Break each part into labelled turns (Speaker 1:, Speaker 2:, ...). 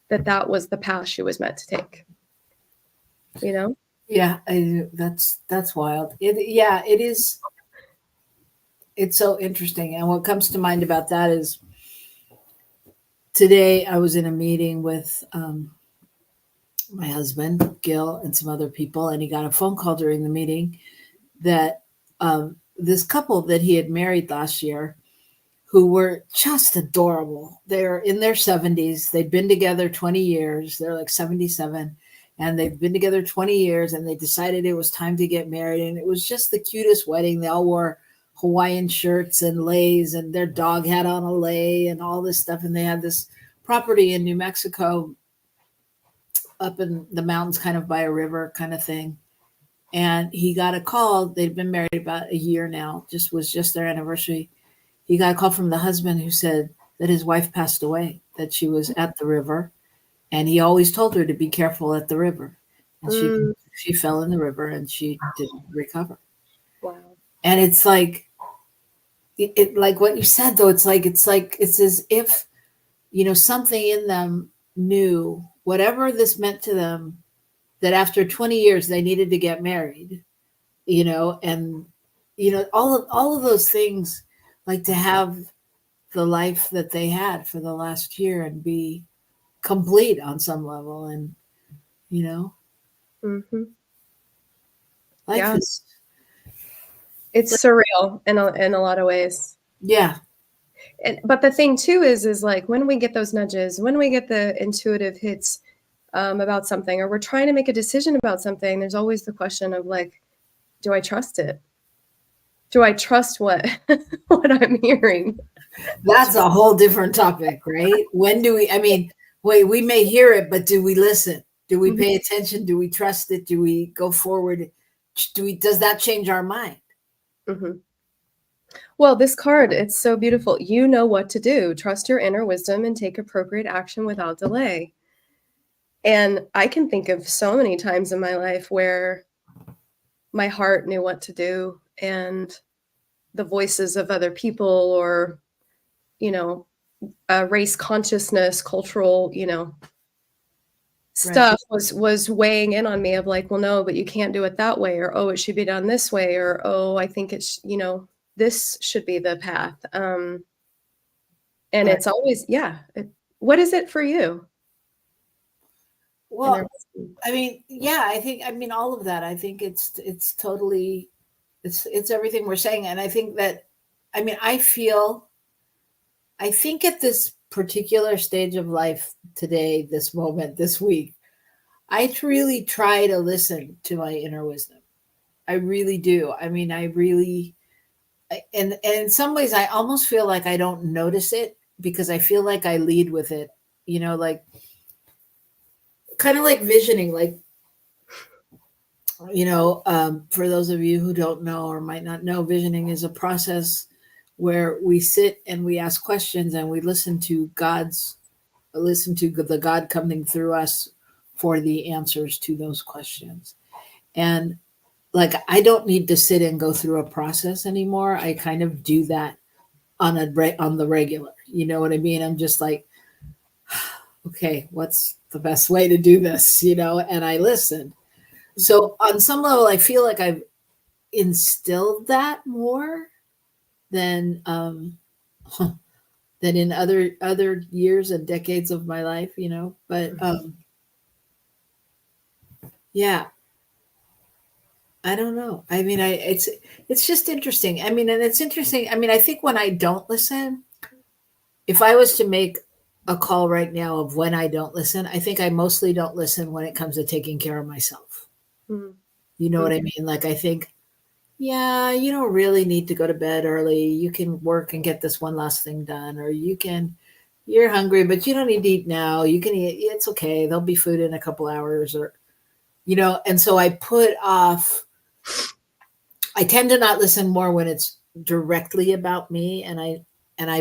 Speaker 1: that was the path she was meant to take, you know?
Speaker 2: Yeah, that's wild. It is. It's so interesting. And what comes to mind about that is today I was in a meeting with my husband, Gil, and some other people, and he got a phone call during the meeting that this couple that he had married last year, who were just adorable. They're in their 70s. They'd been together 20 years. They're like 77. And they've been together 20 years, and they decided it was time to get married. And it was just the cutest wedding. They all wore Hawaiian shirts and leis, and their dog had on a lei and all this stuff. And they had this property in New Mexico up in the mountains, kind of by a river kind of thing. And he got a call. They'd been married about a year now, was just their anniversary. He got a call from the husband who said that his wife passed away, that she was at the river. And he always told her to be careful at the river. And she fell in the river and she didn't recover.
Speaker 1: Wow.
Speaker 2: And it's like, it like what you said, though, it's as if, something in them knew whatever this meant to them, that after 20 years they needed to get married, and, all of those things, like to have the life that they had for the last year and be complete on some level. And, life is,
Speaker 1: it's surreal in a lot of ways.
Speaker 2: Yeah.
Speaker 1: But the thing too is like when we get those nudges, when we get the intuitive hits about something, or we're trying to make a decision about something, there's always the question of like, do I trust it? Do I trust what I'm hearing?
Speaker 2: That's a whole different topic, right? When do we may hear it, but do we listen? Do we pay attention? Do we trust it? Do we go forward? Does that change our mind?
Speaker 1: Well, this card, it's so beautiful. You know what to do. Trust your inner wisdom and take appropriate action without delay. And I can think of so many times in my life where my heart knew what to do, and the voices of other people, or, race consciousness, cultural, stuff was weighing in on me of like, well, no, but you can't do it that way, or, oh, it should be done this way, or, oh, I think it's, this should be the path. And it's always, what is it for you?
Speaker 2: Well, I think all of that. I think it's totally, it's everything we're saying. And I think that, I think at this particular stage of life today, this moment, this week, I really try to listen to my inner wisdom. I really do. I really, and in some ways I almost feel like I don't notice it because I feel like I lead with it, like kind of like visioning, like, for those of you who don't know or might not know, visioning is a process where we sit and we ask questions and we listen to the God coming through us for the answers to those questions. And like, I don't need to sit and go through a process anymore. I kind of do that on the regular, you know what I mean? I'm just like, okay, what's the best way to do this? And I listen. So on some level, I feel like I've instilled that more than in other years and decades of my life, but yeah, I don't know. It's just interesting. And it's interesting. I think when I don't listen, if I was to make a call right now of when I don't listen, I think I mostly don't listen when it comes to taking care of myself. You know what I mean? Like, I think, yeah, you don't really need to go to bed early. You can work and get this one last thing done, or you're hungry, but you don't need to eat now. You can eat. It's okay. There'll be food in a couple hours, or, and so I tend to not listen more when it's directly about me. And I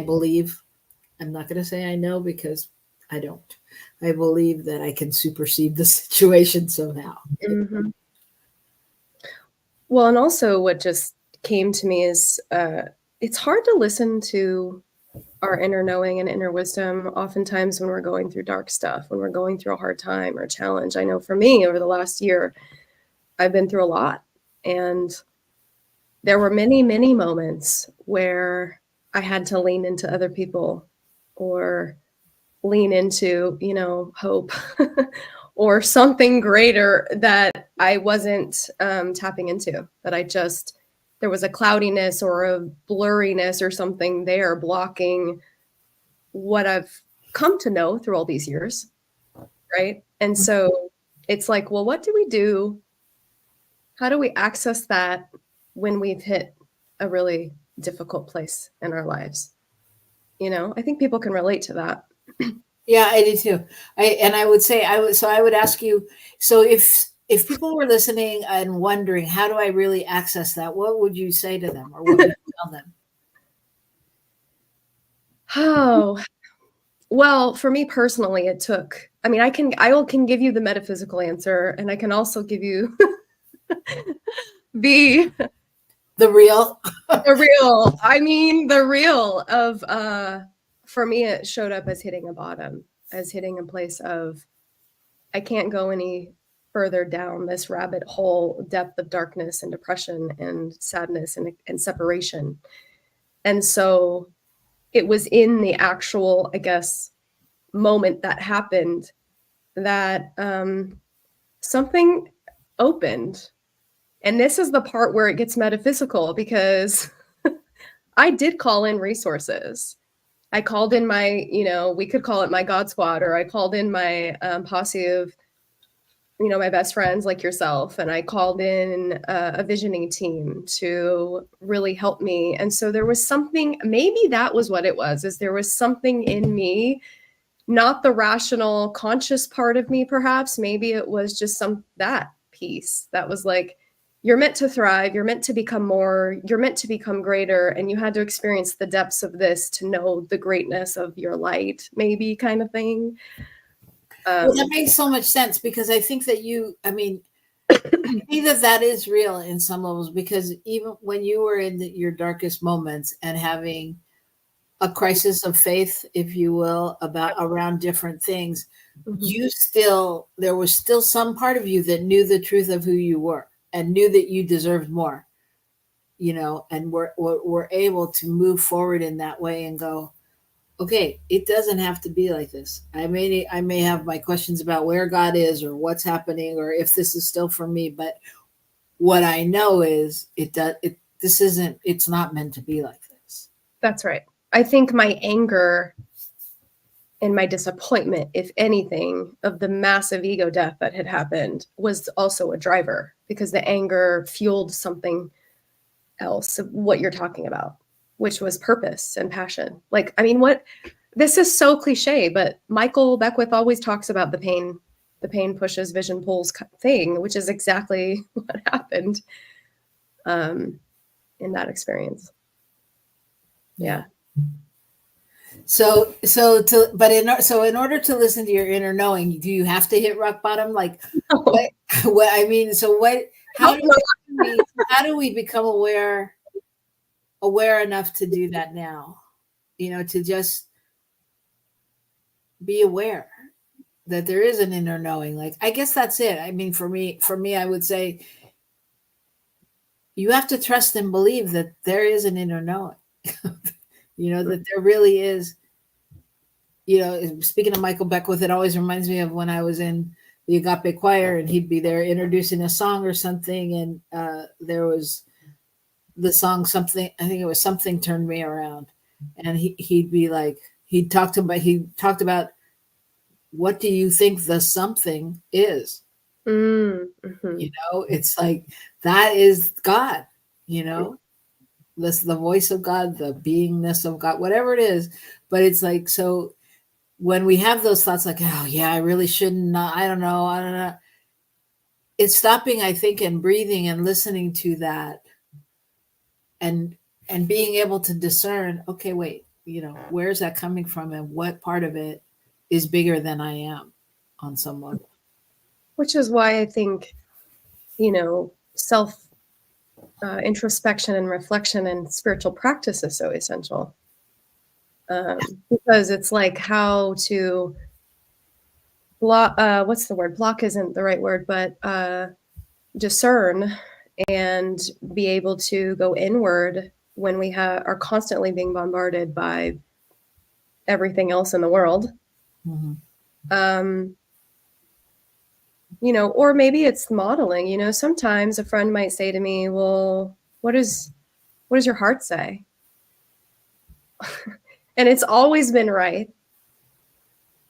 Speaker 2: believe, I'm not going to say I know because I don't. I believe that I can supersede the situation somehow.
Speaker 1: Well, and also what just came to me is it's hard to listen to our inner knowing and inner wisdom, oftentimes when we're going through dark stuff, when we're going through a hard time or challenge. I know for me, over the last year, I've been through a lot. And there were many, many moments where I had to lean into other people or lean into, hope or something greater that I wasn't tapping into, that there was a cloudiness or a blurriness or something there blocking what I've come to know through all these years. Right. And so it's like, well, what do we do? How do we access that when we've hit a really difficult place in our lives? I think people can relate to that.
Speaker 2: Yeah, I do too. I would say I would ask you, so if people were listening and wondering, how do I really access that? What would you say to them, or what would you tell them?
Speaker 1: Oh, well, for me personally, it took, I can give you the metaphysical answer, and I can also give you the
Speaker 2: The real.
Speaker 1: the real of, for me, it showed up as hitting a bottom, as hitting a place of, I can't go any further down this rabbit hole depth of darkness and depression and sadness and separation. And so it was in the actual, I guess, moment that happened that something opened. And this is the part where it gets metaphysical, because I did call in resources. I called in my, we could call it my God squad, or I called in my posse of, my best friends like yourself, and I called in a visioning team to really help me. And so there was something, maybe that was what it was, is there was something in me, not the rational, conscious part of me, perhaps. Maybe it was just that piece that was like, you're meant to thrive. You're meant to become more. You're meant to become greater. And you had to experience the depths of this to know the greatness of your light, maybe, kind of thing.
Speaker 2: Well, that makes so much sense, because I think that I think that is real in some levels, because even when you were in your darkest moments and having a crisis of faith, if you will, around different things, there was still some part of you that knew the truth of who you were and knew that you deserved more, and were able to move forward in that way and go, okay, it doesn't have to be like this. I may have my questions about where God is or what's happening or if this is still for me, but what I know is it's not meant to be like this.
Speaker 1: That's right. I think my anger and my disappointment, if anything, of the massive ego death that had happened was also a driver, because the anger fueled something else, what you're talking about, which was purpose and passion. Like, this is so cliche, but Michael Beckwith always talks about the pain pushes, vision pulls thing, which is exactly what happened in that experience. Yeah.
Speaker 2: So in order to listen to your inner knowing, do you have to hit rock bottom? Like, no. How do we become aware enough to do that now? To just be aware that there is an inner knowing. Like, I guess that's it. For me, I would say you have to trust and believe that there is an inner knowing. That there really is. Speaking of Michael Beckwith, it always reminds me of when I was in the Agape choir and he'd be there introducing a song or something. And there was the song, something, I think it was Something Turned Me Around. And he'd be like, he talked about, what do you think the something is?
Speaker 1: Mm-hmm.
Speaker 2: It's like, that is God, the voice of God, the beingness of God, whatever it is. But it's like, so when we have those thoughts like, oh yeah, I really shouldn't, I don't know. It's stopping, I think, and breathing and listening to that and being able to discern, okay, wait, where's that coming from and what part of it is bigger than I am on some level.
Speaker 1: Which is why I think, self introspection and reflection and spiritual practice is so essential. because it's like how to block, what's the word? Block isn't the right word, but discern and be able to go inward when we are constantly being bombarded by everything else in the world. You know, or maybe it's modeling. You know, sometimes a friend might say to me, well, what does your heart say? And it's always been right.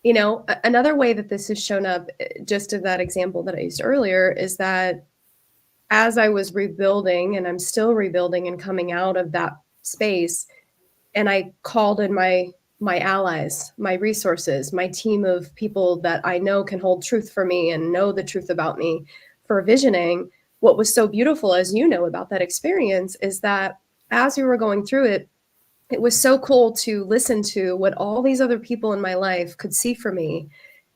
Speaker 1: You know, another way that this has shown up, just in that example that I used earlier, is that as I was rebuilding, and I'm still rebuilding and coming out of that space, and I called in my allies, my resources, my team of people that I know can hold truth for me and know the truth about me for visioning. What was so beautiful, as you know, about that experience is that as we were going through it, it was so cool to listen to what all these other people in my life could see for me.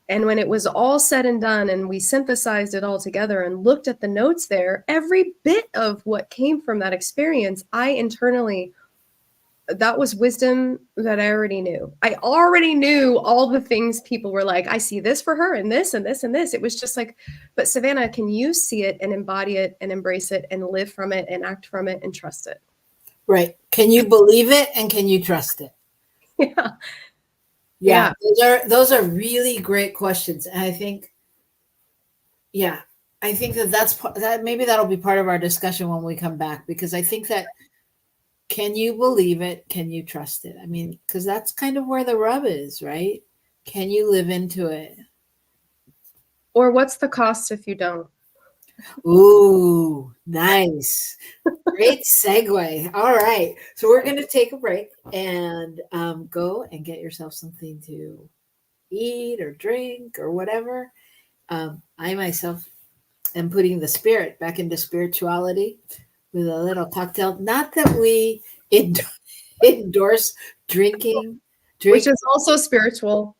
Speaker 1: And when it was all said and done and we synthesized it all together and looked at the notes there, every bit of what came from that experience, I internally, that was wisdom that I already knew. I already knew all the things people were like, I see this for her and this and this and this. It was just like, but Savannah, can you see it and embody it and embrace it and live from it and act from it and trust it?
Speaker 2: Right. Can you believe it and can you trust it?
Speaker 1: Yeah.
Speaker 2: Those are really great questions. And I think that maybe that'll be part of our discussion when we come back, because I think that, can you believe it? Can you trust it? I mean, because that's kind of where the rub is, right? Can you live into it?
Speaker 1: Or what's the cost if you don't?
Speaker 2: Ooh, nice. Great segue. All right. So we're going to take a break and go and get yourself something to eat or drink or whatever. I myself am putting the spirit back into spirituality with a little cocktail. Not that we endorse drinking,
Speaker 1: which is also spiritual.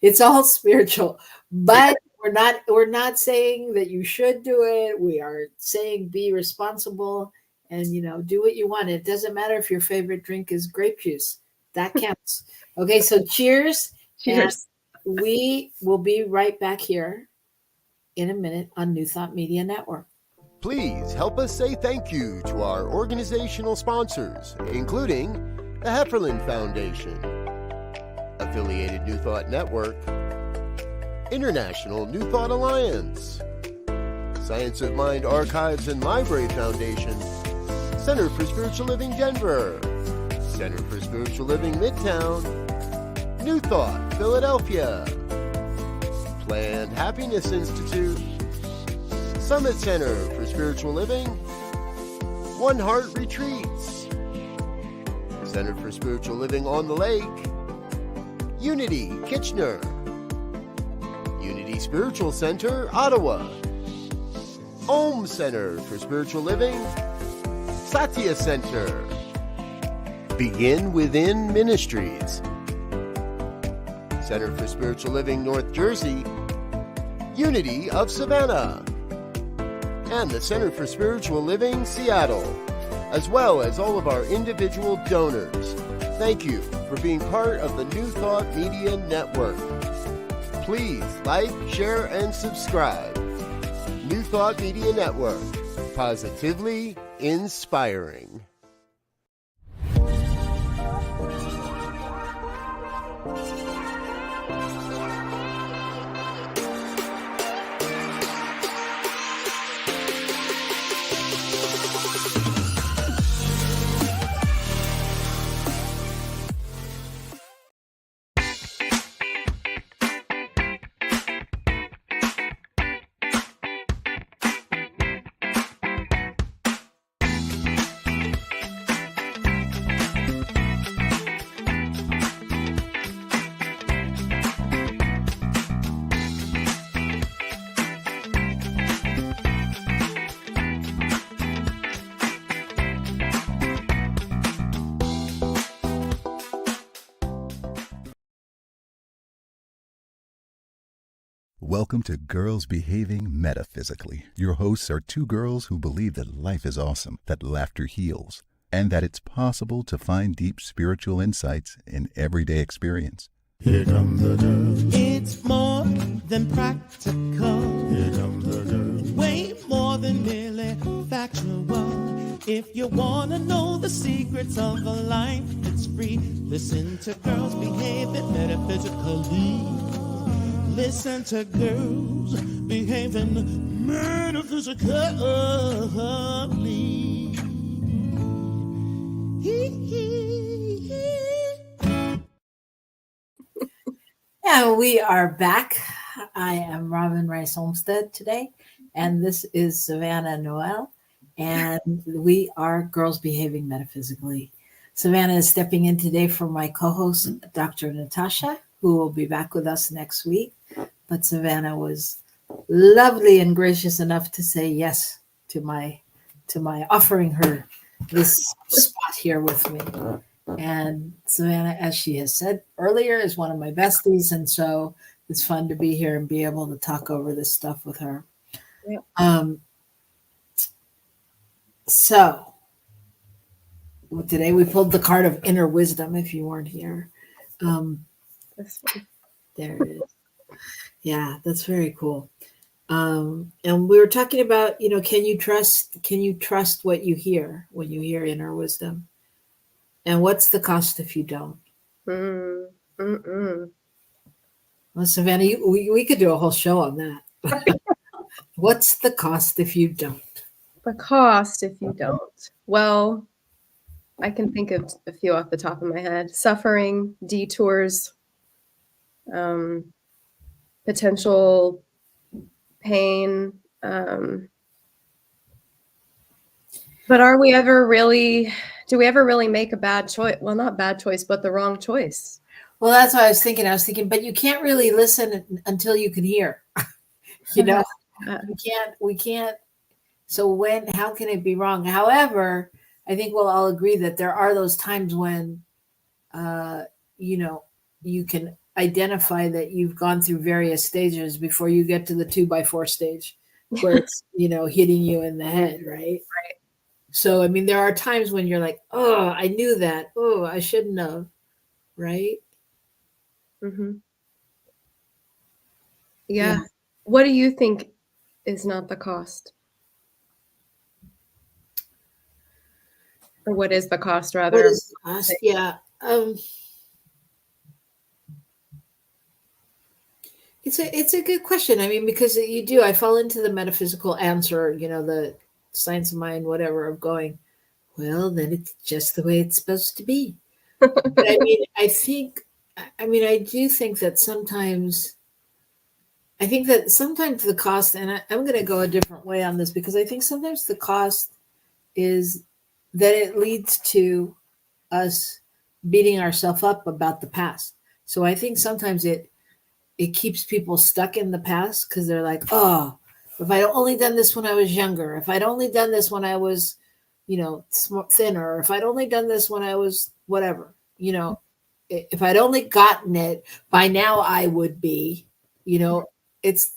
Speaker 2: It's all spiritual, but we're not saying that you should do it. We are saying be responsible and, you know, do what you want. It doesn't matter if your favorite drink is grape juice. That counts. Okay, so cheers.
Speaker 1: Cheers.
Speaker 2: And we will be right back here in a minute on New Thought Media Network.
Speaker 3: Please help us say thank you to our organizational sponsors, including the Hefferland Foundation, Affiliated New Thought Network, International New Thought Alliance, Science of Mind Archives and Library Foundation, Center for Spiritual Living Denver, Center for Spiritual Living Midtown, New Thought Philadelphia, Planned Happiness Institute, Summit Center for Spiritual Living, One Heart Retreats, Center for Spiritual Living on the Lake, Unity Kitchener, Unity Spiritual Center Ottawa, Om Center for Spiritual Living, Satya Center, Begin Within Ministries, Center for Spiritual Living North Jersey, Unity of Savannah, and the Center for Spiritual Living Seattle, as well as all of our individual donors. Thank you for being part of the New Thought Media Network. Please like, share, and subscribe. New Thought Media Network, positively inspiring.
Speaker 4: Welcome to Girls Behaving Metaphysically. Your hosts are two girls who believe that life is awesome, that laughter heals, and that it's possible to find deep spiritual insights in everyday experience.
Speaker 5: Here come the girls. It's more than practical. Here come the girls. Way more than merely factual. If you want to know the secrets of a life that's free, listen to Girls Behaving Metaphysically. Listen to Girls Behaving Metaphysically.
Speaker 2: And we are back. I am Robyn Rice Olmsted today, and this is Savannah Noel, and we are Girls Behaving Metaphysically. Savannah is stepping in today for my co-host, Dr. Natacha, who will be back with us next week. But Savannah was lovely and gracious enough to say yes to my offering her this spot here with me. And Savannah, as she has said earlier, is one of my besties. And so it's fun to be here and be able to talk over this stuff with her.
Speaker 1: Yeah.
Speaker 2: So today we pulled the card of inner wisdom, if you weren't here.
Speaker 1: This one.
Speaker 2: There it is. Yeah, that's very cool. And we were talking about, can you trust what you hear when you hear inner wisdom? And what's the cost if you don't? Well, Savannah, we could do a whole show on that. What's the cost if you don't?
Speaker 1: The cost if you don't. Well, I can think of a few off the top of my head. Suffering, detours, potential pain. But do we ever really make a bad choice? Well, not bad choice, but the wrong choice.
Speaker 2: Well, that's what I was thinking. But you can't really listen until you can hear. We can't. So how can it be wrong? However, I think we'll all agree that there are those times when, you can identify that you've gone through various stages before you get to the 2x4 stage where it's, hitting you in the head. Right.
Speaker 1: Right.
Speaker 2: So, there are times when you're like, oh, I knew that. Oh, I shouldn't have. Right.
Speaker 1: Mm-hmm. Yeah. What do you think is not the cost? Or what is the cost, rather?
Speaker 2: What is the cost? Yeah. It's a good question. Because you do. I fall into the metaphysical answer, the science of mind, whatever, of going, well, then it's just the way it's supposed to be. But I do think that sometimes the cost, and I'm going to go a different way on this, because I think sometimes the cost is that it leads to us beating ourselves up about the past. So I think sometimes it keeps people stuck in the past because they're like, oh, if I'd only done this when I was younger, if I'd only done this when I was, thinner, if I'd only done this when I was whatever, if I'd only gotten it by now, I would be, it's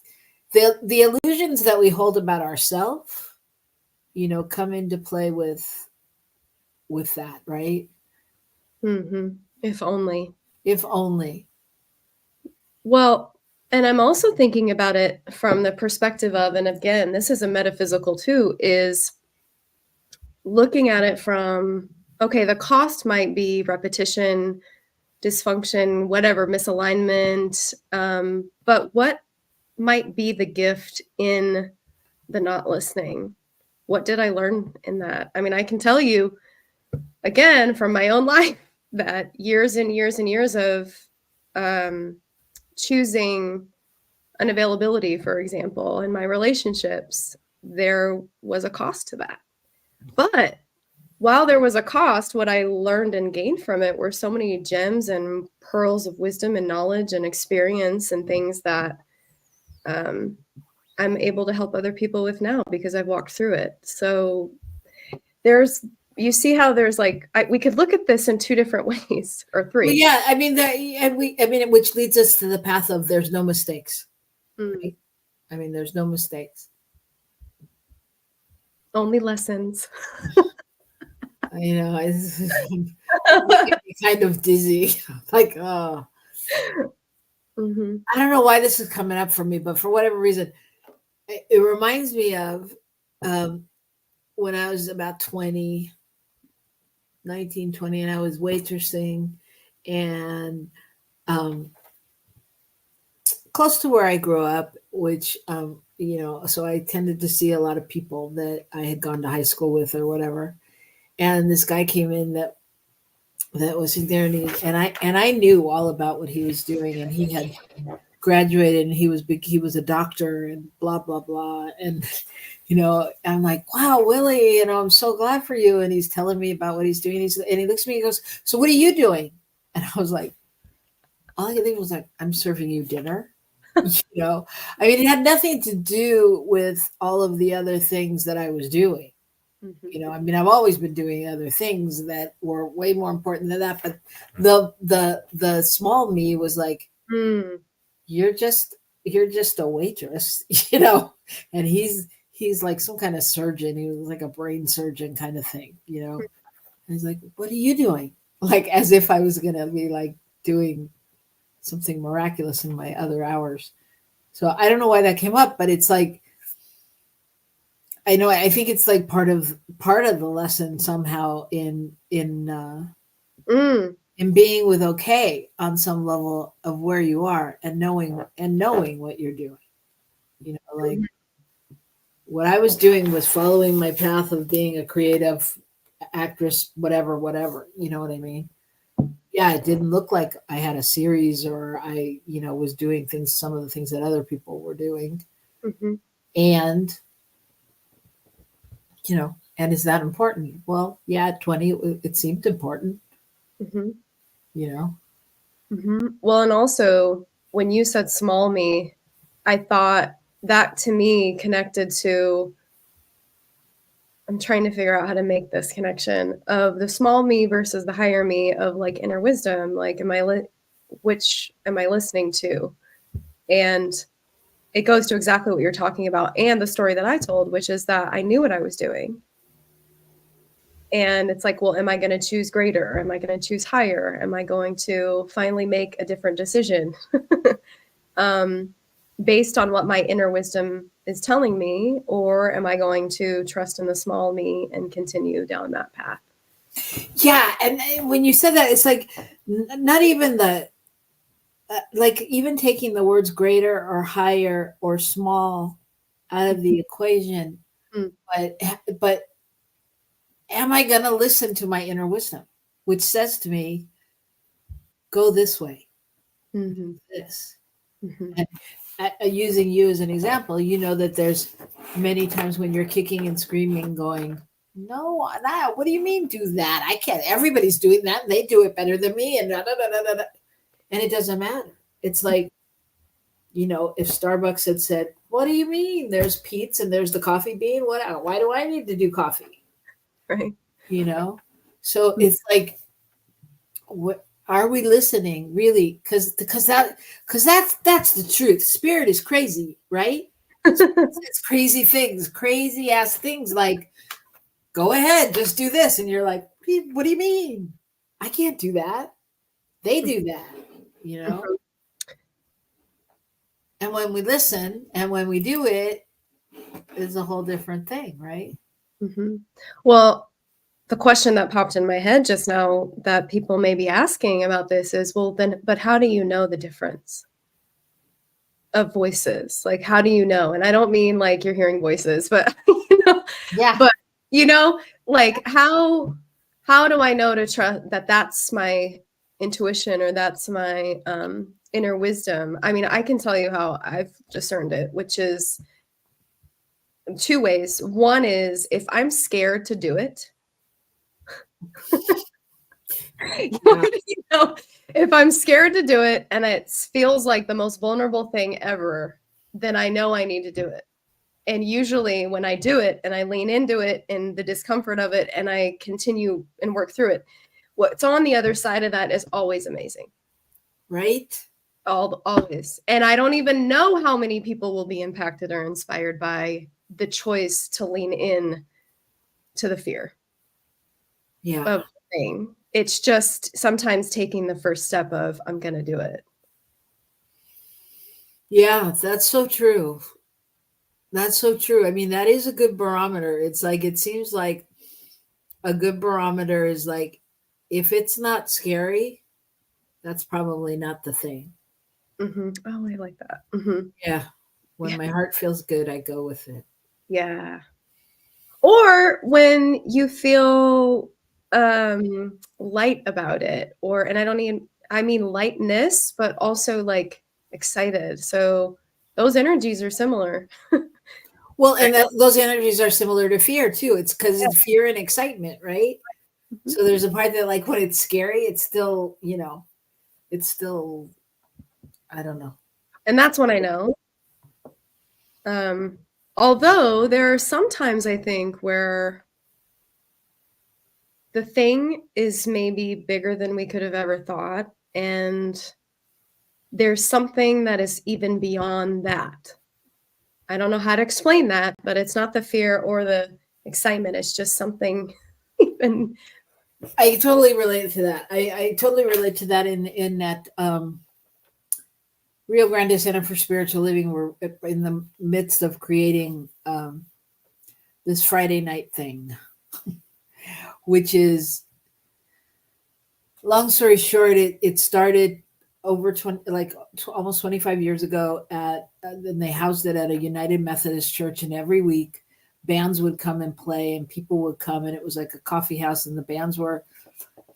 Speaker 2: the illusions that we hold about ourselves, come into play with that, right?
Speaker 1: Mm-hmm. If only. Well, and I'm also thinking about it from the perspective of, and again, this is a metaphysical too, is looking at it from, okay, the cost might be repetition, dysfunction, whatever, misalignment, but what might be the gift in the not listening? What did I learn in that? I can tell you, again, from my own life, that years and years and years of choosing unavailability, for example, in my relationships, there was a cost to that. But while there was a cost, what I learned and gained from it were so many gems and pearls of wisdom and knowledge and experience and things that I'm able to help other people with now because I've walked through it. So you see how there's we could look at this in two different ways, or three.
Speaker 2: Well, yeah, which leads us to the path of there's no mistakes.
Speaker 1: Mm.
Speaker 2: Right? There's no mistakes.
Speaker 1: Only lessons.
Speaker 2: You know, it's making me kind of dizzy. Like, oh,
Speaker 1: Hmm.
Speaker 2: I don't know why this is coming up for me, but for whatever reason, it reminds me of when I was about 20, 19, 20, and I was waitressing and close to where I grew up, which, you know, so I tended to see a lot of people that I had gone to high school with or whatever. And this guy came in that was there, and I knew all about what he was doing, and he had graduated, and he was a doctor, and blah blah blah, and you know, I'm like, wow, Willie, you know, I'm so glad for you, and he's telling me about what he's doing, and he looks at me and goes, so what are you doing? And I was like, all I could think was like, I'm serving you dinner. You know, I mean, it had nothing to do with all of the other things that I was doing. You know, I mean, I've always been doing other things that were way more important than that. But the small me was like, you're just a waitress, you know. And he's like some kind of surgeon. He was like a brain surgeon kind of thing, you know. And he's like, what are you doing? Like as if I was gonna be like doing something miraculous in my other hours. So I don't know why that came up, but it's like, I know, I think it's like part of the lesson somehow in being with okay on some level of where you are and knowing what you're doing. You know, like what I was doing was following my path of being a creative actress, whatever, you know what I mean? Yeah, it didn't look like I had a series or I, you know, was doing some of the things that other people were doing. And, you know, and is that important? Well, yeah, at 20, it seemed important, you know?
Speaker 1: Well, and also when you said small me, I thought that to me connected to, I'm trying to figure out how to make this connection of the small me versus the higher me of like inner wisdom. Like, which am I listening to? And it goes to exactly what you're talking about. And the story that I told, which is that I knew what I was doing. And it's like, well, am I going to choose greater? Am I going to choose higher? Am I going to finally make a different decision? Based on what my inner wisdom is telling me, or am I going to trust in the small me and continue down that path?
Speaker 2: Yeah. And when you said that, it's like not even the, like even taking the words greater or higher or small out of the equation, but am I going to listen to my inner wisdom, which says to me, go this way, this. And using you as an example, you know that there's many times when you're kicking and screaming going, no, that, what do you mean do that? I can't, everybody's doing that and they do it better than me and and it doesn't matter. It's like, you know, if Starbucks had said, what do you mean? There's Pete's and there's the coffee bean. Why do I need to do coffee?
Speaker 1: Right.
Speaker 2: You know? So it's like, what are we listening really? Because that's the truth. Spirit is crazy, right? It's crazy things, crazy ass things like, go ahead, just do this. And you're like, what do you mean? I can't do that. They do that, you know? And when we listen and when we do it, it's a whole different thing, right?
Speaker 1: Well, the question that popped in my head just now that people may be asking about this is, well, then, but how do you know the difference of voices? Like, how do you know? And I don't mean like you're hearing voices, but, you know,
Speaker 2: yeah.
Speaker 1: But, you know, like how do I know to trust that that's my intuition or that's my inner wisdom? I mean, I can tell you how I've discerned it, which is two ways. One is if I'm scared to do it, you know, if I'm scared to do it and it feels like the most vulnerable thing ever, then I know I need to do it. And usually when I do it and I lean into it and the discomfort of it and I continue and work through it, what's on the other side of that is always amazing.
Speaker 2: Right?
Speaker 1: Always. And I don't even know how many people will be impacted or inspired by the choice to lean in to the fear.
Speaker 2: Yeah.
Speaker 1: of the thing. It's just sometimes taking the first step of, I'm going to do it.
Speaker 2: Yeah, that's so true. That's so true. I mean, that is a good barometer. It's like, it seems like a good barometer is like, if it's not scary, that's probably not the thing.
Speaker 1: Oh, I like that.
Speaker 2: Yeah. When
Speaker 1: Yeah.
Speaker 2: my heart feels good, I go with it.
Speaker 1: Yeah. Or when you feel light about it, and I mean lightness, but also like excited. So those energies are similar.
Speaker 2: Well, and those energies are similar to fear too. It's because it's fear and excitement, right?
Speaker 1: Mhm.
Speaker 2: So there's a part that, like, when it's scary, it's still, I don't know.
Speaker 1: And that's when I know. Although there are some times I think where the thing is maybe bigger than we could have ever thought, and there's something that is even beyond that. I don't know how to explain that, but it's not the fear or the excitement. It's just something even.
Speaker 2: I totally relate to that. I totally relate to that in that Rio Grande Center for Spiritual Living. We're in the midst of creating this Friday night thing, which is, long story short, it started over 20, almost 25 years ago and they housed it at a United Methodist church, and every week bands would come and play and people would come, and it was like a coffee house, and the bands were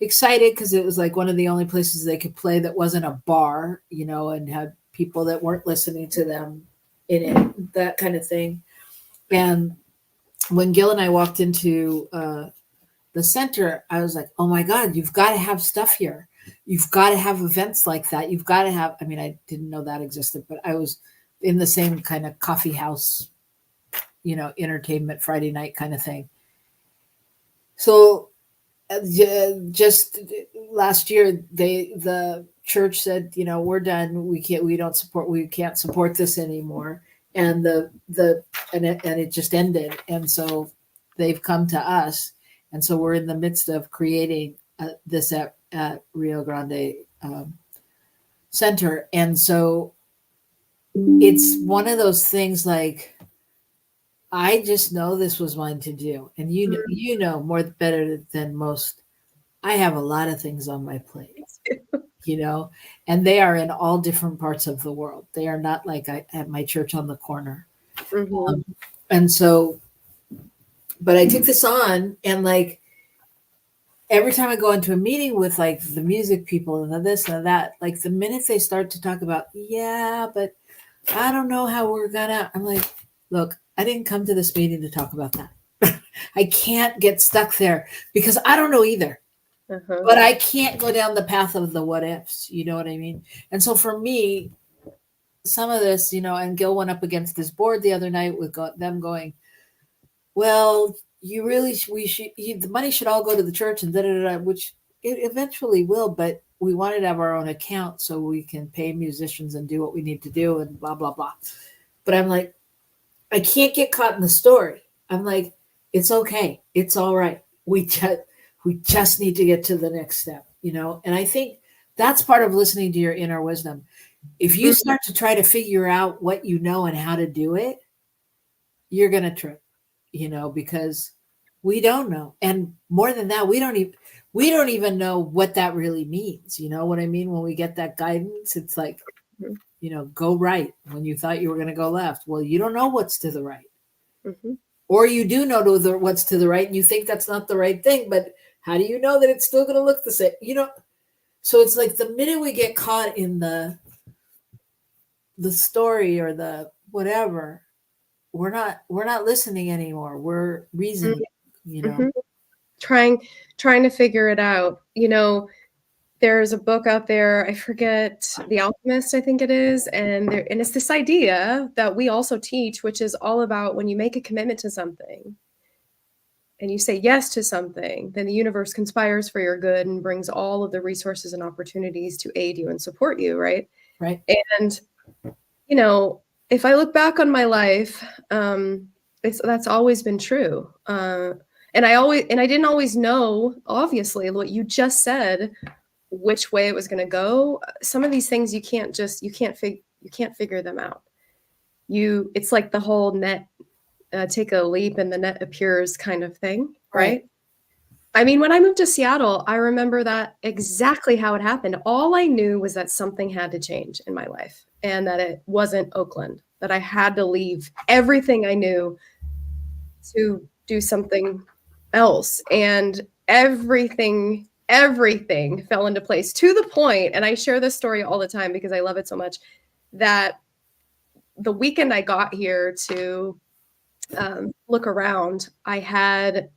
Speaker 2: excited because it was like one of the only places they could play that wasn't a bar, and had people that weren't listening to them in it, that kind of thing. And when Gil and I walked into the center, I was like, oh my God, you've got to have stuff here. You've got to have events like that. You've got to have, I mean, I didn't know that existed, but I was in the same kind of coffee house, entertainment Friday night kind of thing. So just last year, the church said, we're done. We can't support this anymore. And it just ended. And so they've come to us. And so we're in the midst of creating this at Rio Grande Center. And so it's one of those things, like, I just know this was mine to do. And you know more better than most, I have a lot of things on my plate, and they are in all different parts of the world. They are not like at my church on the corner. And so, but I took this on, and like every time I go into a meeting with like the music people and the this and that, like the minute they start to talk about, but I don't know how we're gonna, I'm like, look, I didn't come to this meeting to talk about that. I can't get stuck there because I don't know either. But I can't go down the path of the what ifs. You know what I mean? And so for me, some of this, and Gil went up against this board the other night with them going, well, the money should all go to the church and which it eventually will, but we wanted to have our own account so we can pay musicians and do what we need to do and blah, blah, blah. But I'm like, I can't get caught in the story. I'm like, it's okay. It's all right. We just need to get to the next step, And I think that's part of listening to your inner wisdom. If you start to try to figure out what you know and how to do it, you're going to trip, because we don't know. And more than that, we don't even know what that really means. You know what I mean? When we get that guidance, it's like, go right when you thought you were going to go left. Well, you don't know what's to the right. Or you do know what's to the right, and you think that's not the right thing, but how do you know that it's still going to look the same? So it's like the minute we get caught in the story or the whatever, we're not listening anymore. We're reasoning,
Speaker 1: Trying to figure it out. There's a book out there, I forget, The Alchemist, I think it is, and it's this idea that we also teach, which is all about when you make a commitment to something and you say yes to something, then the universe conspires for your good and brings all of the resources and opportunities to aid you and support you, right?
Speaker 2: Right.
Speaker 1: And, if I look back on my life, that's always been true. And I didn't always know, obviously, what you just said, which way it was going to go. Some of these things you can't figure them out. It's like the whole net, take a leap and the net appears kind of thing, right? I mean, when I moved to Seattle, I remember that exactly how it happened. All I knew was that something had to change in my life and that it wasn't Oakland, that I had to leave everything I knew to do something else. And everything fell into place, to the point, and I share this story all the time because I love it so much, that the weekend I got here to look around, I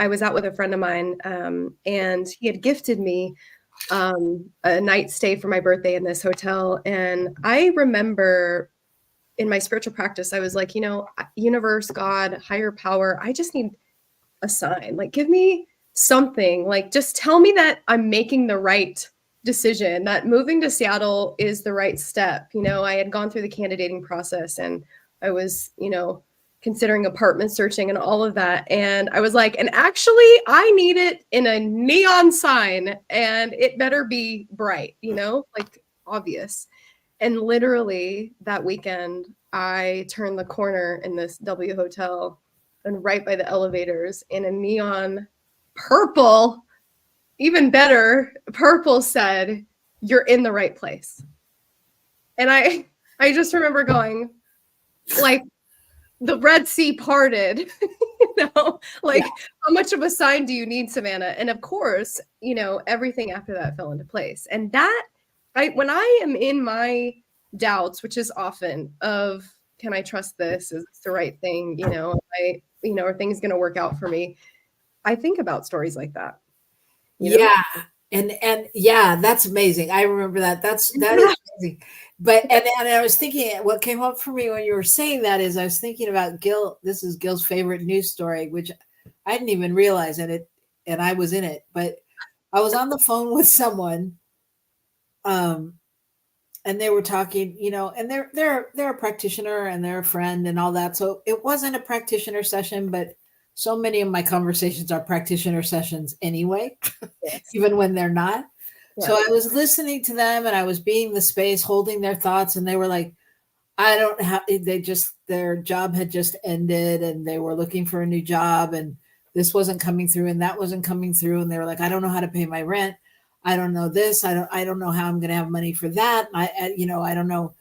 Speaker 1: was out with a friend of mine, and he had gifted me a night stay for my birthday in this hotel. And I remember in my spiritual practice, I was like, universe, God, higher power, I just need a sign. Like, give me something. Like, just tell me that I'm making the right decision, that moving to Seattle is the right step. I had gone through the candidating process, and I was, considering apartment searching and all of that. And I was like, and actually I need it in a neon sign, and it better be bright, like obvious. And literally that weekend, I turned the corner in this W hotel, and right by the elevators, in a neon purple, even better, purple said, "You're in the right place." And I just remember going, like, the Red Sea parted, like, how much of a sign do you need, Savannah? And of course, everything after that fell into place. And when I am in my doubts, which is often of, can I trust this? Is this the right thing? Are things going to work out for me? I think about stories like that.
Speaker 2: Yeah. And yeah, that's amazing. I remember that. That is amazing. But and I was thinking, what came up for me when you were saying that is I was thinking about Gil. This is Gil's favorite news story, which I didn't even realize in it, and I was in it. But I was on the phone with someone, and they were talking, and they're a practitioner and they're a friend and all that. So it wasn't a practitioner session, but so many of my conversations are practitioner sessions anyway, even when they're not. Yeah. So I was listening to them, and I was being the space, holding their thoughts. And they were like, their job had just ended, and they were looking for a new job, and this wasn't coming through and that wasn't coming through. And they were like, I don't know how to pay my rent. I don't know this. I don't know how I'm going to have money for that. I don't know.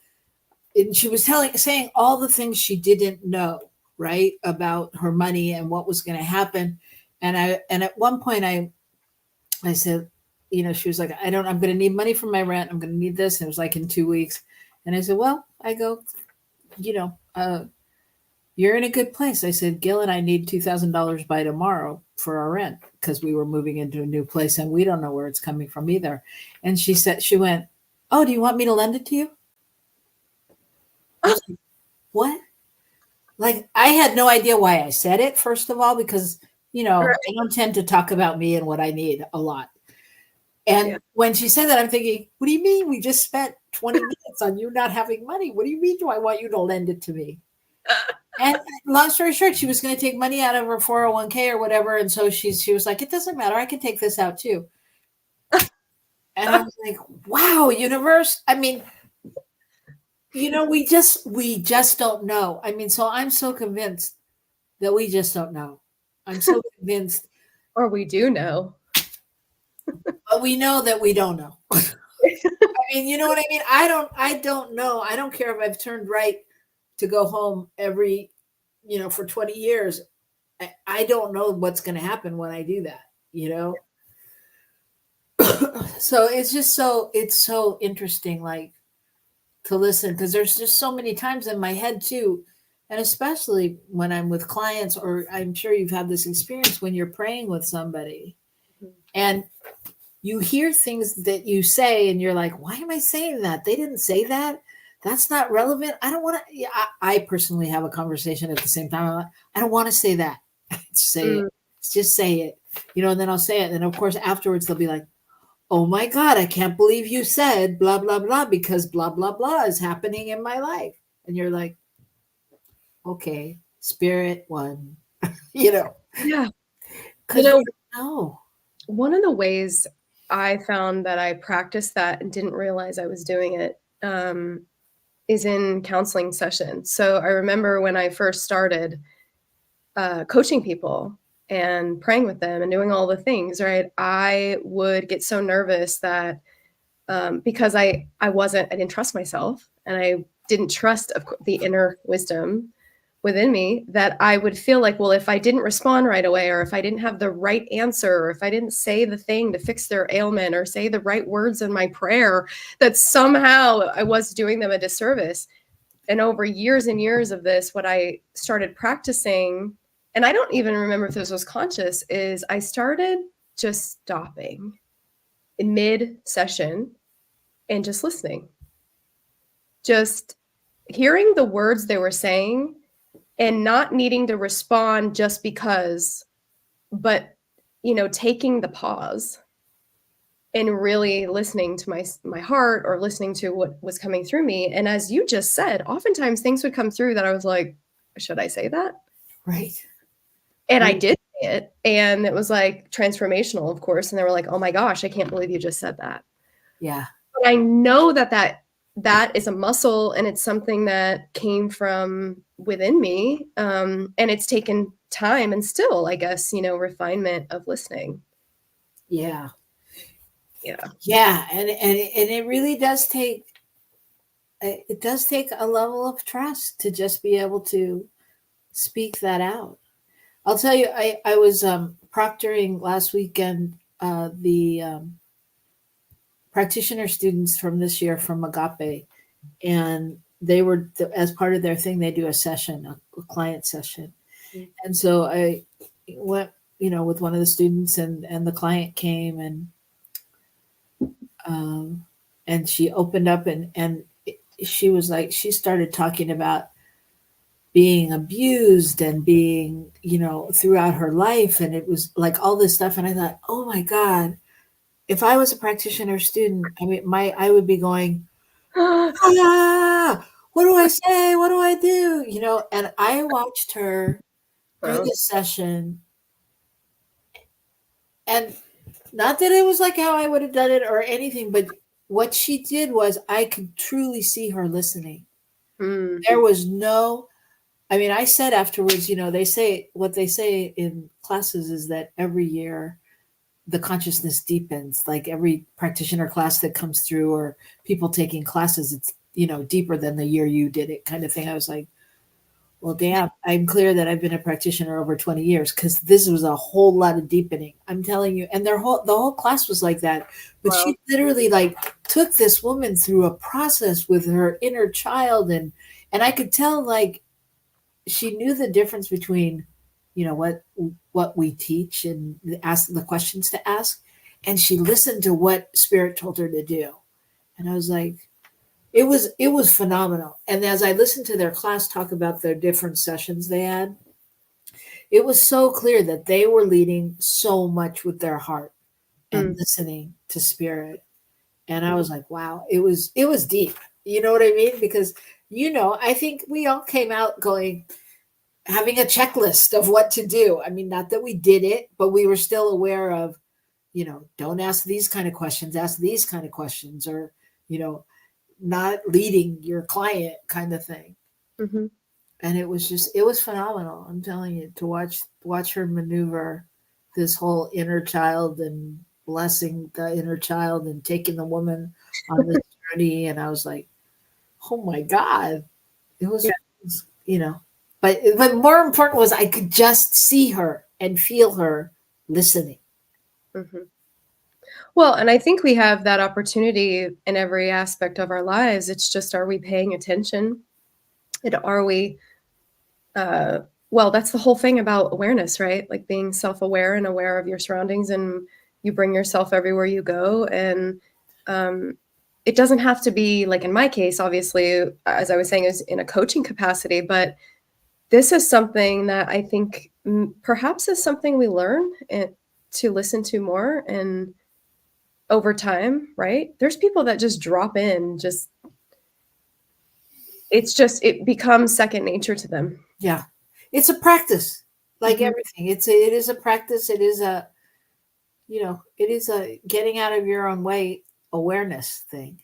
Speaker 2: And she was saying all the things she didn't know, right, about her money and what was going to happen. And at one point I said, she was like, I'm going to need money for my rent. I'm going to need this. And it was like in 2 weeks. And I said, well, you're in a good place. I said, Gil and I need $2,000 by tomorrow for our rent, because we were moving into a new place and we don't know where it's coming from either. And she went, oh, do you want me to lend it to you? I was like, what? Like, I had no idea why I said it, first of all, because, I don't tend to talk about me and what I need a lot. And when she said that, I'm thinking, what do you mean? We just spent 20 minutes on you not having money. What do you mean? Do I want you to lend it to me? And long story short, she was going to take money out of her 401k or whatever. And so she was like, it doesn't matter. I can take this out too. And I was like, wow, universe. I mean, we just don't know. I mean, so I'm so convinced that we just don't know. I'm so convinced.
Speaker 1: Or we do know.
Speaker 2: But we know that we don't know. I mean, you know what I mean? I don't know. I don't care if I've turned right to go home every, for 20 years. I don't know what's going to happen when I do that, So it's so interesting, like, to listen, because there's just so many times in my head too. And especially when I'm with clients, or I'm sure you've had this experience when you're praying with somebody and you hear things that you say and you're like, why am I saying that? They didn't say that. That's not relevant. I don't want to. I personally have a conversation at the same time. I don't want to say that. Say it. Just say it. And then I'll say it. And of course, afterwards, they'll be like, oh my God, I can't believe you said blah, blah, blah, because blah, blah, blah is happening in my life. And you're like, okay, spirit one,
Speaker 1: Yeah.
Speaker 2: because
Speaker 1: know,
Speaker 2: you don't know.
Speaker 1: one of the ways I found that I practiced that and didn't realize I was doing it is in counseling sessions. So I remember when I first started coaching people and praying with them and doing all the things, right? I would get so nervous that because I didn't trust myself and I didn't trust the inner wisdom within me, that I would feel like, well, if I didn't respond right away, or if I didn't have the right answer, or if I didn't say the thing to fix their ailment or say the right words in my prayer, that somehow I was doing them a disservice. And over years and years of this, what I started practicing, and I don't even remember if this was conscious, is I started just stopping in mid session and just listening, just hearing the words they were saying and not needing to respond just because, but, taking the pause and really listening to my heart, or listening to what was coming through me. And as you just said, oftentimes things would come through that I was like, should I say that?
Speaker 2: Right.
Speaker 1: And I
Speaker 2: Right.
Speaker 1: did say it. And it was like transformational, of course. And they were like, oh my gosh, I can't believe you just said that.
Speaker 2: Yeah.
Speaker 1: But I know that is a muscle, and it's something that came from within me. And it's taken time and still, I guess, refinement of listening.
Speaker 2: Yeah.
Speaker 1: Yeah.
Speaker 2: Yeah. And it really does take, it does take a level of trust to just be able to speak that out. I'll tell you, I was proctoring last weekend the practitioner students from this year from Agape, and they were, as part of their thing, they do a session, a client session.
Speaker 1: Mm.
Speaker 2: And so I went, with one of the students, and the client came, and she opened up, and she was like, she started talking about being abused and being, throughout her life. And it was like all this stuff. And I thought, oh my God, if I was a practitioner student, I mean, I would be going, what do I say? What do I do? And I watched her through
Speaker 1: Wow.
Speaker 2: this session, and not that it was like how I would have done it or anything, but what she did was I could truly see her listening.
Speaker 1: Mm.
Speaker 2: There was no, I mean, I said afterwards, they say, what they say in classes is that every year the consciousness deepens. Like every practitioner class that comes through, or people taking classes, it's, deeper than the year you did it, kind of thing. I was like, well, damn, I'm clear that I've been a practitioner over 20 years, because this was a whole lot of deepening. I'm telling you. And the whole class was like that. But
Speaker 1: Wow.
Speaker 2: she literally took this woman through a process with her inner child. And I could tell she knew the difference between, what we teach and ask the questions to ask. And she listened to what Spirit told her to do. And I was like, it was phenomenal. And as I listened to their class talk about their different sessions they had, it was so clear that they were leading so much with their heart and listening to Spirit. And I was like, wow, it was deep. You know what I mean? Because, I think we all came out having a checklist of what to do. I mean, not that we did it, but we were still aware of, don't ask these kind of questions, ask these kind of questions, or, not leading your client kind of thing.
Speaker 1: Mm-hmm.
Speaker 2: And it was phenomenal. I'm telling you, to watch her maneuver this whole inner child and blessing the inner child and taking the woman on this journey. And I was like, oh my God, it was, but more important was I could just see her and feel her listening.
Speaker 1: Mm-hmm. Well, and I think we have that opportunity in every aspect of our lives. It's just, are we paying attention? And are we, well, that's the whole thing about awareness, right? Like being self-aware and aware of your surroundings, and you bring yourself everywhere you go. And it doesn't have to be, like in my case, obviously, as I was saying, is in a coaching capacity, but this is something that I think perhaps is something we learn to listen to more, and over time, right? There's people that just drop in, it becomes second nature to them.
Speaker 2: Yeah. It's a practice. Like
Speaker 1: Mhm.
Speaker 2: everything, it is a practice. It is a, it is a getting out of your own way awareness thing.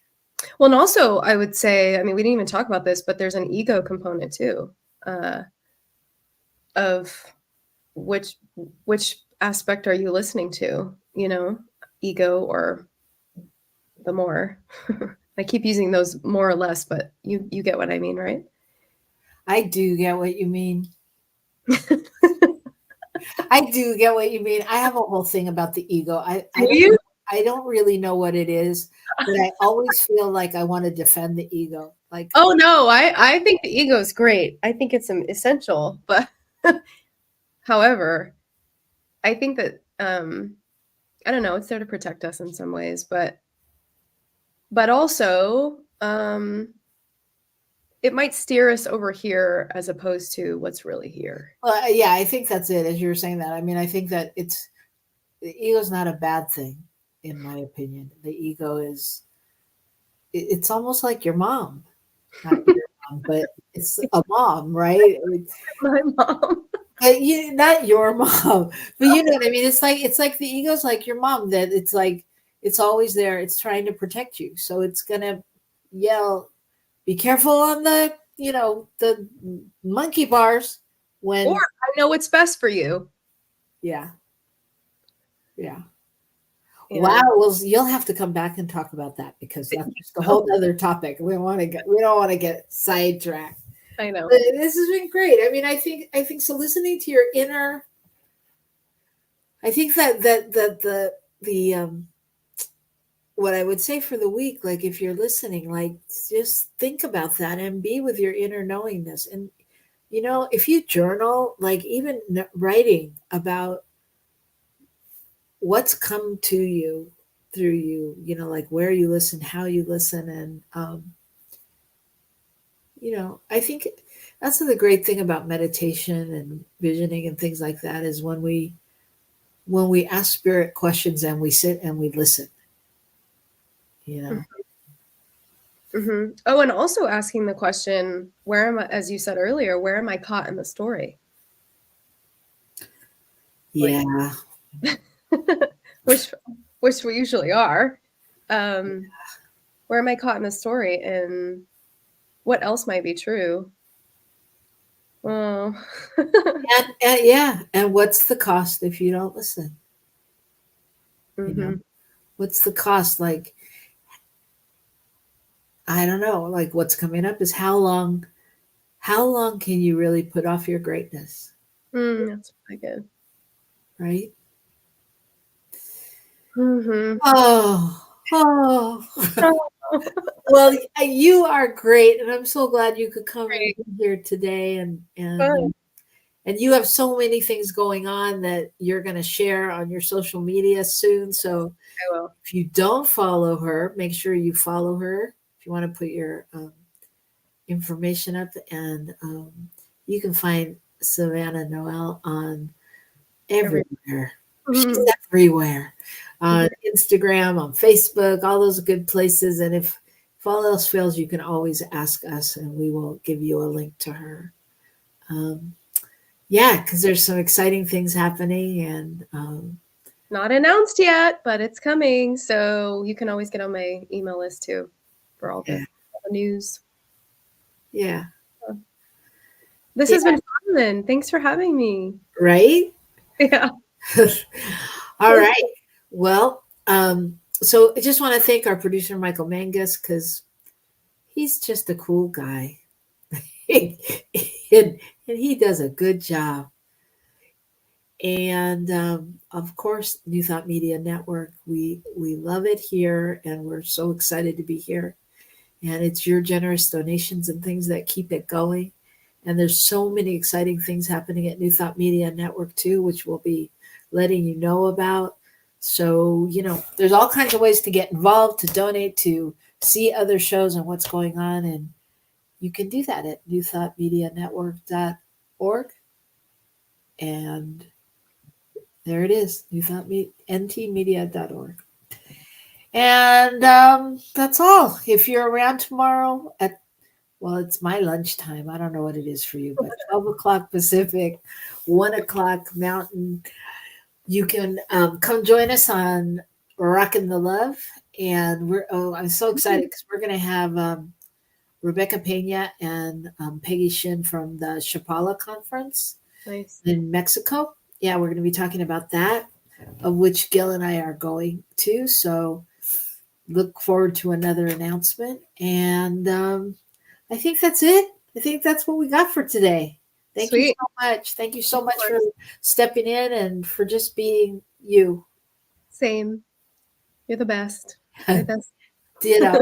Speaker 1: Well, and also I would say, I mean, we didn't even talk about this, but there's an ego component too, uh, of which which aspect are you listening to, ego or the more. I keep using those more or less, but you get what I mean, right?
Speaker 2: I do get what you mean. I do get what you mean. I have a whole thing about the ego.
Speaker 1: Do you?
Speaker 2: I don't really know what it is, but I always feel like I want to defend the ego. Like,
Speaker 1: Oh no, I think the ego is great. I think it's essential, but however, I think that I don't know, it's there to protect us in some ways, but also it might steer us over here as opposed to what's really here.
Speaker 2: well, yeah, I think that's it. As you were saying that, I mean, I think that the ego is not a bad thing, in my opinion. The ego is, it's almost like your mom, not your mom, but it's a mom, right?
Speaker 1: My mom.
Speaker 2: But not your mom, but you know what I mean. It's like the ego's like your mom. That it's like it's always there. It's trying to protect you, so it's gonna yell, "Be careful on the monkey bars."
Speaker 1: Or
Speaker 2: When
Speaker 1: I know what's best for you.
Speaker 2: yeah, yeah. Wow.
Speaker 1: And
Speaker 2: Well, you'll have to come back and talk about that because that's just a whole other topic. We don't want to get sidetracked.
Speaker 1: I know.
Speaker 2: But this has been great. I mean, I think so. Listening to your inner, I think that the what I would say for the week, like if you're listening, like just think about that and be with your inner knowingness. And if you journal, like even writing about what's come to you through you, like where you listen, how you listen, and I think that's the great thing about meditation and visioning and things like that is when we ask spirit questions and we sit and we listen.
Speaker 1: Mm-hmm. Oh, and also asking the question, where am I, as you said earlier, where am I caught in the story?
Speaker 2: Yeah.
Speaker 1: Which we usually are. Where am I caught in the story, and what else might be true? Oh.
Speaker 2: And what's the cost if you don't listen?
Speaker 1: Mm-hmm.
Speaker 2: What's the cost? Like, I don't know. Like, what's coming up is how long can you really put off your greatness?
Speaker 1: That's really good.
Speaker 2: Right?
Speaker 1: Mm-hmm.
Speaker 2: Oh. Well, you are great, and I'm so glad you could come and be here today. And you have so many things going on that you're going to share on your social media soon. So
Speaker 1: I will.
Speaker 2: if you don't follow her, make sure you follow her. If you want to put your information up, and you can find Savannah Noel on everywhere. She's everywhere. On Instagram, on Facebook, all those good places. And if all else fails, you can always ask us and we will give you a link to her. Because there's some exciting things happening and
Speaker 1: not announced yet, but it's coming. So you can always get on my email list too for all the news.
Speaker 2: Yeah.
Speaker 1: This has been fun then. Thanks for having me.
Speaker 2: Right?
Speaker 1: Yeah.
Speaker 2: All right. Well, so I just want to thank our producer, Michael Mangus, because he's just a cool guy. and he does a good job. And of course, New Thought Media Network, we love it here, and we're so excited to be here. And it's your generous donations and things that keep it going. And there's so many exciting things happening at New Thought Media Network too, which we'll be letting you know about. So, there's all kinds of ways to get involved, to donate, to see other shows and what's going on. And you can do that at newthoughtmedianetwork.org. And there it is, ntmedia.org. And that's all. If you're around tomorrow at well, it's my lunchtime. I don't know what it is for you, but 12 o'clock Pacific, 1 o'clock Mountain. You can come join us on Rockin' the Love. And I'm so excited because we're going to have Rebecca Pena and Peggy Shin from the Chapala Conference in Mexico. Yeah, we're going to be talking about that, of which Gil and I are going to. So look forward to another announcement. And I think that's it. I think that's what we got for today. Thank you so much. Thank you so much for stepping in and for just being you.
Speaker 1: Same. You're the best. The best.
Speaker 2: Ditto.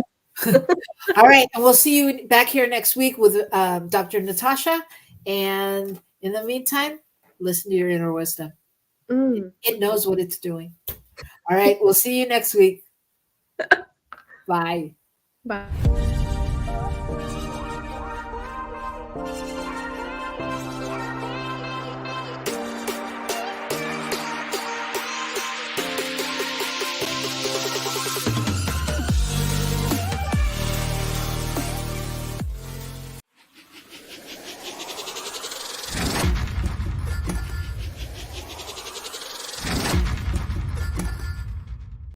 Speaker 2: All right. And we'll see you back here next week with Dr. Natacha. And in the meantime, listen to your inner wisdom. It knows what it's doing. All right. We'll see you next week. Bye.
Speaker 1: Bye.